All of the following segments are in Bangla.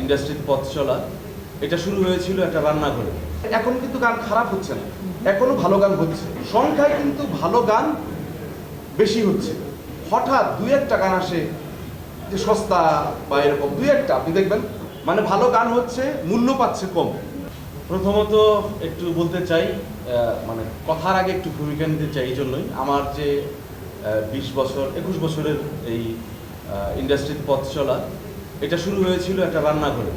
ইন্ডাস্ট্রির পথ চলা এটা শুরু হয়েছিল একটা রান্নাঘরে। এখন কিন্তু গান খারাপ হচ্ছে না, এখনো ভালো গান হচ্ছে, সংখ্যায় কিন্তু ভালো গান বেশি হচ্ছে। হঠাৎ দুই একটা গান আসে যে সস্তা বা এরকম দুই একটা আপনি দেখবেন, মানে ভালো গান হচ্ছে, মূল্য পাচ্ছে কম। প্রথমত একটু বলতে চাই, মানে কথার আগে একটু ভূমিকা নিতে চাই। এই জন্যই আমার যে 21 বছরের এই ইন্ডাস্ট্রির পথ চলা এটা শুরু হয়েছিল একটা রান্নাঘরে।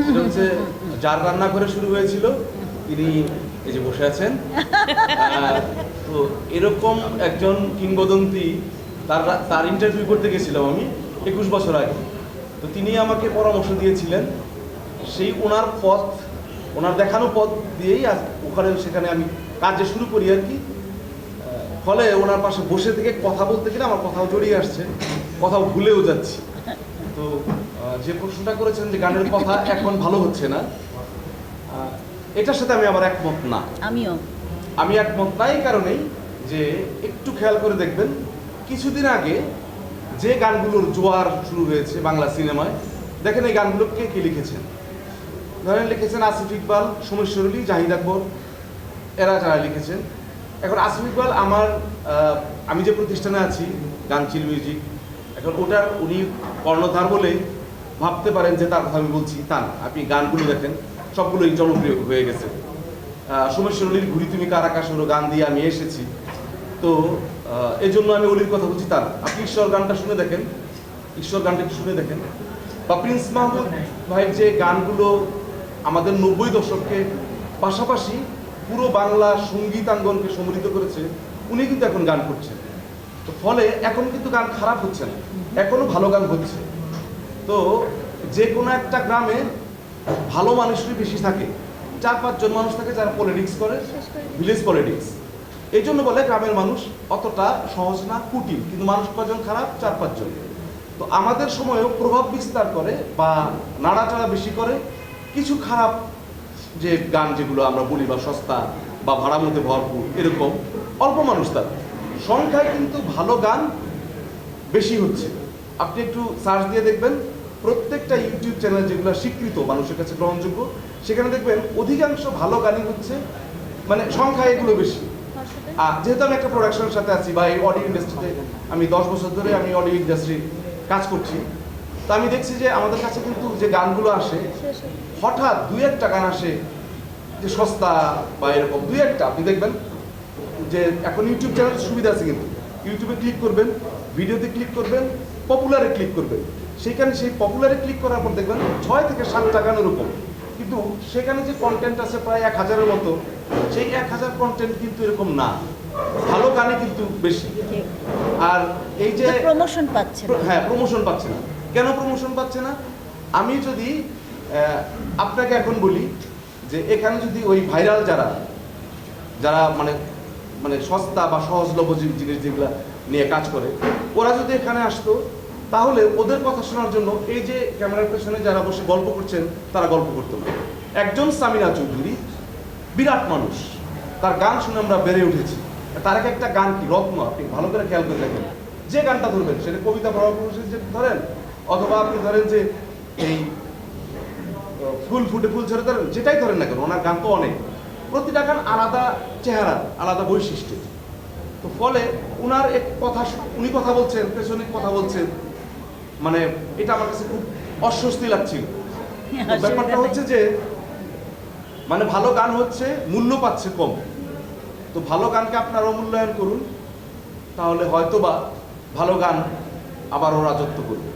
এটা হচ্ছে যার রান্নাঘরে শুরু হয়েছিল তিনি এই যে বসে আছেন। তো এরকম একজন কিংবদন্তি তার ইন্টারভিউ করতে গেছিলাম আমি 21 বছর আগে। তো তিনি আমাকে পরামর্শ দিয়েছিলেন, সেই ওনার পথ, ওনার দেখানো পথ দিয়েই আজ ওখানে সেখানে আমি কাজে শুরু করি আর কি। ফলে ওনার পাশে বসে থেকে কথা বলতে গেলে আমার কথাও জড়িয়ে আসছে, কথাও ভুলেও যাচ্ছি। তো যে প্রশ্নটা করেছেন যে গানের কথা এখন ভালো হচ্ছে না, এটার সাথে আমি আবার একমত না। আমি একমত না এই কারণেই যে একটু খেয়াল করে দেখবেন, কিছুদিন আগে যে গানগুলোর জোয়ার শুরু হয়েছে বাংলা সিনেমায়, দেখেন এই গানগুলো কে কে লিখেছেন। ধরেন লিখেছেন আসিফ ইকবাল, সোমেশ্বর আলী, জাহিদ আকবর, এরা যারা লিখেছেন। এখন আসিফ ইকবাল আমি যে প্রতিষ্ঠানে আছি গানচিল মিউজিক, এখন ওটার উনি কর্ণধার বলে ভাবতে পারেন যে তার কথা আমি বলছি, তা না। আপনি গানগুলো দেখেন সবগুলোই জনপ্রিয় হয়ে গেছে। সোমেশ্বর অলির ঘুরি তুমি কার আকাশেরও গান দিয়ে আমি এসেছি, তো এই জন্য আমি অলির কথা বলছি, তা না। আপনি ঈশ্বর গানটা শুনে দেখেন, ঈশ্বর গানটা একটু শুনে দেখেন। বা প্রিন্স মাহমুদ ভাইয়ের যে গানগুলো আমাদের 90 দশককে পাশাপাশি পুরো বাংলা সঙ্গীতাঙ্গনকে সমৃদ্ধ করেছে, উনি কিন্তু এখন গান করছেন। তো ফলে এখন কিন্তু গান খারাপ হচ্ছে না, এখনো ভালো গান হচ্ছে। তো যে কোনো একটা গ্রামে ভালো মানুষই বেশি থাকে, 4-5 জন মানুষ থাকে যারা পলিটিক্স করে, ভিলেজ পলিটিক্স। এই জন্য বলে গ্রামের মানুষ অতটা সহজ না, কুটিল, কিন্তু মানুষ কজন খারাপ, 4-5 জন। তো আমাদের সময়ও প্রভাব বিস্তার করে বা নাড়াচাড়া বেশি করে কিছু খারাপ যে গান যেগুলো আমরা বলি, বা সস্তা বা ভাড়ার মধ্যে ভরপুর, এরকম অল্প মানুষ তার সংখ্যায় কিন্তু ভালো গান বেশি হচ্ছে। আপনি একটু সার্চ দিয়ে দেখবেন, প্রত্যেকটা ইউটিউব চ্যানেল যেগুলো স্বীকৃত, মানুষের কাছে গ্রহণযোগ্য, সেখানে দেখবেন অধিকাংশ ভালো গানই হচ্ছে, মানে সংখ্যায় এগুলো বেশি। আর যেহেতু আমি একটা প্রোডাকশনের সাথে আছি বা এই অডিও ইন্ডাস্ট্রিতে আমি 10 বছর ধরে আমি অডিও ইন্ডাস্ট্রি কাজ করছি, তো আমি দেখছি যে আমাদের কাছে কিন্তু যে গানগুলো আসে, হঠাৎ দুই একটা গান আসে যে সস্তা বা এরকম দুই একটা আপনি দেখবেন যে এখন ইউটিউব চ্যানেলের সুবিধা আছে, কিন্তু ইউটিউবে ক্লিক করবেন, ভিডিওতে ক্লিক করবেন, পপুলারে ক্লিক করবেন, সেখানে সেই পপুলারে ক্লিক করার পর দেখবেন 6 থেকে 7টা গান এরকম, কিন্তু সেখানে যে কন্টেন্ট আছে প্রায় 1000-এর মতো, সেই 1000 কন্টেন্ট কিন্তু এরকম না, ভালো গানে কিন্তু বেশি। আর এই যে প্রমোশন পাচ্ছে না, হ্যাঁ প্রমোশন পাচ্ছে না। কেন প্রমোশন পাচ্ছে না? আমি যদি আপনাকে এখন বলি যে এখানে যদি ওই ভাইরাল যারা মানে মানে সস্তা বা সহজলভ্য জিনিস যেগুলো নিয়ে কাজ করে, ওরা যদি এখানে আসতো, তাহলে ওদের কথা শোনার জন্য এই যে ক্যামেরার পেছনে যারা বসে গল্প করছেন তারা গল্প করতো না। একজন সামিনা চৌধুরী বিরাট মানুষ, তার গান শুনে আমরা বেড়ে উঠেছি। তার একটা গান কি রত্ন, আপনি ভালো করে খেয়াল করে দেখেন, যে গানটা ধরবেন সেটা কবিতা পরামর্শের যে ধরেন, অথবা আপনি ধরেন যে এই ফুল ফুটে ফুল ঝরে ধরেন, যেটাই ধরেন না কেন, ওনার গান তো অনেক, প্রতিটা গান আলাদা চেহারা, আলাদা বৈশিষ্ট্য। তো ফলে উনার এক কথা, উনি কথা বলছেন, পেছনে কথা বলছেন, মানে এটা আমার কাছে খুব অস্বস্তি লাগছিল। ব্যাপারটা হচ্ছে যে মানে ভালো গান হচ্ছে, মূল্য পাচ্ছে কম। তো ভালো গানকে আপনারা মূল্যায়ন করুন, তাহলে হয়তোবা ভালো গান আবারও রাজত্ব করবে।